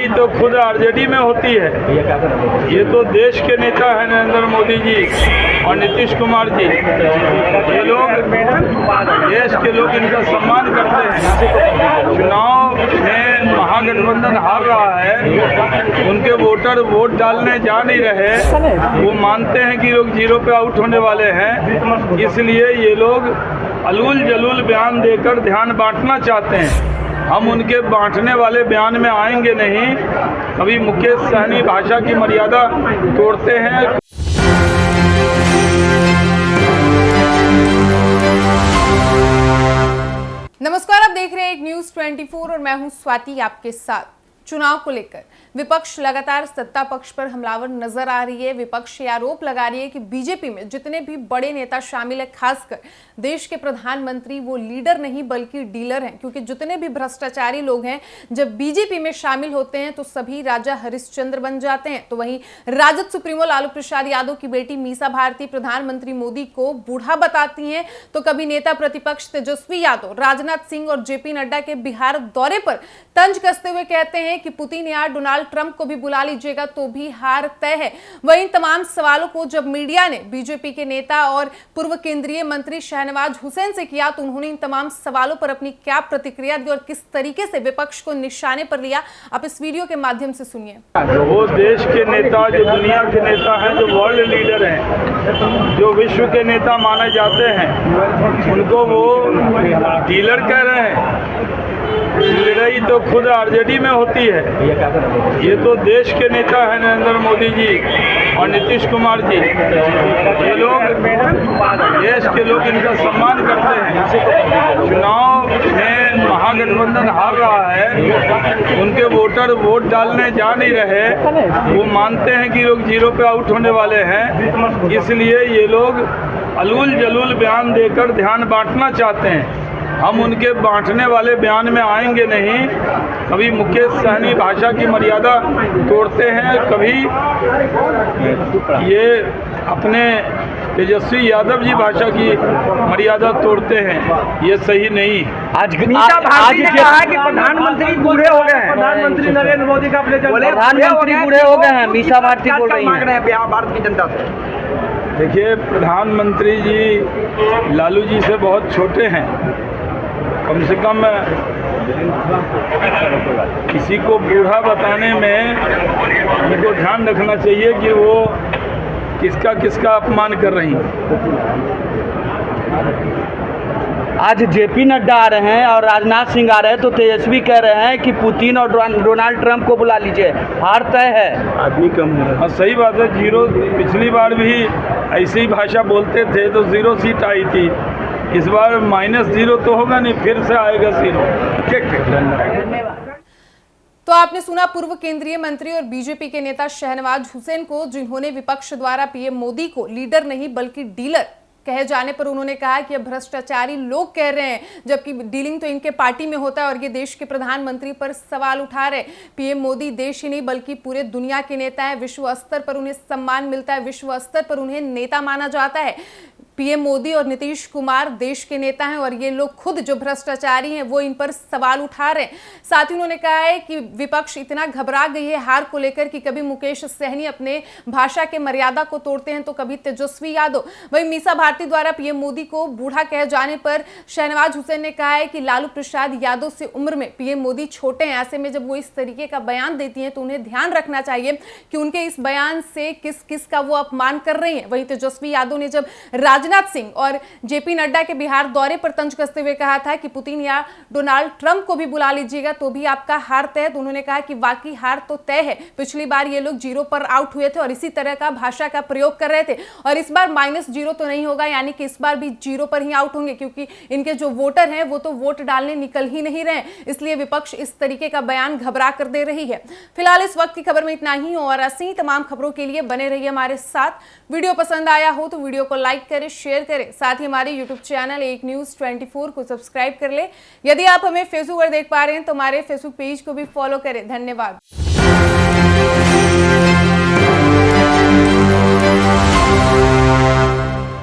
लड़ाई तो खुद आरजेडी में होती है। ये तो देश के नेता हैं नरेंद्र मोदी जी और नीतीश कुमार जी। ये लोग देश के लोग इनका सम्मान करते हैं। चुनाव में महागठबंधन हार रहा है, उनके वोटर वोट डालने जा नहीं रहे। वो मानते हैं कि लोग जीरो पे आउट होने वाले हैं, इसलिए ये लोग अलूल जलूल बयान देकर ध्यान बांटना चाहते हैं। हम उनके बांटने वाले बयान में आएंगे नहीं। कभी मुकेश सहनी भाषा की मर्यादा तोड़ते हैं। नमस्कार, आप देख रहे हैं एक न्यूज 24 और मैं हूं स्वाति आपके साथ। चुनाव को लेकर विपक्ष लगातार सत्ता पक्ष पर हमलावर नजर आ रही है। विपक्ष ये आरोप लगा रही है कि बीजेपी में जितने भी बड़े नेता शामिल है, खासकर देश के प्रधानमंत्री, वो लीडर नहीं बल्कि डीलर हैं, क्योंकि जितने भी भ्रष्टाचारी लोग हैं जब बीजेपी में शामिल होते हैं तो सभी राजा हरिश्चंद्र बन जाते हैं। तो वहीं राजद सुप्रीमो लालू प्रसाद यादव की बेटी मीसा भारती प्रधानमंत्री मोदी को बूढ़ा बताती हैं, तो कभी नेता प्रतिपक्ष तेजस्वी यादव राजनाथ सिंह और जेपी नड्डा के बिहार दौरे पर तंज कसते हुए कहते हैं कि पुतिन या डोनाल्ड ट्रंप को भी बुला लीजिएगा तो भी हार तय है। वहीं तमाम सवालों को जब मीडिया ने बीजेपी के नेता और पूर्व केंद्रीय मंत्री शहनवाज हुसैन से किया तो उन्होंने इन तमाम सवालों पर अपनी क्या प्रतिक्रिया दी और किस तरीके से विपक्ष को निशाने पर लिया, आप इस वीडियो के माध्यम से सुनिए। वो देश के नेता, जो दुनिया के नेता हैं, जो वर्ल्ड लीडर हैं, जो विश्व के नेता माने जाते हैं, उनको वो डीलर कह रहे हैं। लड़ाई तो खुद आरजेडी में होती है। ये तो देश के नेता हैं नरेंद्र मोदी जी और नीतीश कुमार जी। ये लोग देश के लोग इनका सम्मान करते हैं। चुनाव में महागठबंधन हार रहा है, उनके वोटर वोट डालने जा नहीं रहे। वो मानते हैं कि लोग जीरो पे आउट होने वाले हैं, इसलिए ये लोग अलूल जलूल बयान देकर ध्यान बांटना चाहते हैं। हम उनके बांटने वाले बयान में आएंगे नहीं। कभी मुकेश सहनी भाषा की मर्यादा तोड़ते हैं, कभी ये अपने तेजस्वी यादव जी भाषा की मर्यादा तोड़ते हैं। ये सही नहीं। आज मीसा भारती ने कहा है कि प्रधानमंत्री बूढ़े हो गए हैं। प्रधानमंत्री नरेंद्र मोदी का अपने प्रधानमंत्री बूढ़े हो गए हैं। मीसा भारती बोल रही हैं भारत की जनता से। देखिए, प्रधानमंत्री जी लालू जी से बहुत छोटे हैं। कम से कम किसी को बूढ़ा बताने में उनको ध्यान रखना चाहिए कि वो किसका किसका अपमान कर रही हैं। आज जेपी नड्डा आ रहे हैं और राजनाथ सिंह आ रहे हैं, तो तेजस्वी कह रहे हैं कि पुतिन और डोनाल्ड ट्रंप को बुला लीजिए, हार तय है। आदमी कम हो रहा है। हाँ, सही बात है। जीरो, पिछली बार भी ऐसी ही भाषा बोलते थे तो 0 सीट आई थी। इस बार -0 तो होगा नहीं, फिर से आएगा 0। तो आपने सुना पूर्व केंद्रीय मंत्री और बीजेपी के नेता शहनवाज हुसैन को, जिन्होंने विपक्ष द्वारा पीएम मोदी को लीडर नहीं बल्कि डीलर कहे जाने पर उन्होंने कहा कि अब भ्रष्टाचारी लोग कह रहे हैं, जबकि डीलिंग तो इनके पार्टी में होता है और ये देश के प्रधानमंत्री पर सवाल उठा रहे। पीएम मोदी देश ही नहीं बल्कि पूरे दुनिया के नेता है। विश्व स्तर पर उन्हें सम्मान मिलता है, विश्व स्तर पर उन्हें नेता माना जाता है। पीएम मोदी और नीतीश कुमार देश के नेता हैं और ये लोग खुद जो भ्रष्टाचारी हैं वो इन पर सवाल उठा रहे हैं। साथ ही उन्होंने कहा है कि विपक्ष इतना घबरा गई है हार को लेकर कि कभी मुकेश सहनी अपने भाषा के मर्यादा को तोड़ते हैं तो कभी तेजस्वी यादव। वहीं मीसा भारती द्वारा पीएम मोदी को बूढ़ा कहे जाने पर शहनवाज हुसैन ने कहा है कि लालू प्रसाद यादव से उम्र में पीएम मोदी छोटे हैं। ऐसे में जब वो इस तरीके का बयान देती हैं तो उन्हें ध्यान रखना चाहिए कि उनके इस बयान से किस किस का वो अपमान कर रही हैं। वहीं तेजस्वी यादव ने जब राजनाथ सिंह और जेपी नड्डा के बिहार दौरे पर तंज कसते हुए कहा था कि पुतिन या डोनाल्ड ट्रंप को भी बुला लीजिएगा तो भी आपका हार तय है, तो उन्होंने कहा कि वाकई हार तो तय है। पिछली बार ये लोग 0 पर आउट हुए थे और इसी तरह का भाषा का प्रयोग कर रहे थे और इस बार -0 तो नहीं होगा, यानी कि इस बार भी 0 पर ही आउट होंगे, क्योंकि इनके जो वोटर हैं वो तो वोट डालने निकल ही नहीं रहे। इसलिए विपक्ष इस तरीके का बयान घबरा कर दे रही है। फिलहाल इस वक्त की खबर में इतना ही और ऐसी ही तमाम खबरों के लिए बने रहिए हमारे साथ। वीडियो पसंद आया हो तो वीडियो को लाइक करें, शेयर करें, साथ ही हमारे यूट्यूब चैनल एक न्यूज 24 को सब्सक्राइब कर ले। यदि आप हमें फेसबुक पर देख पा रहे हैं तो हमारे फेसबुक पेज को भी फॉलो करें। धन्यवाद।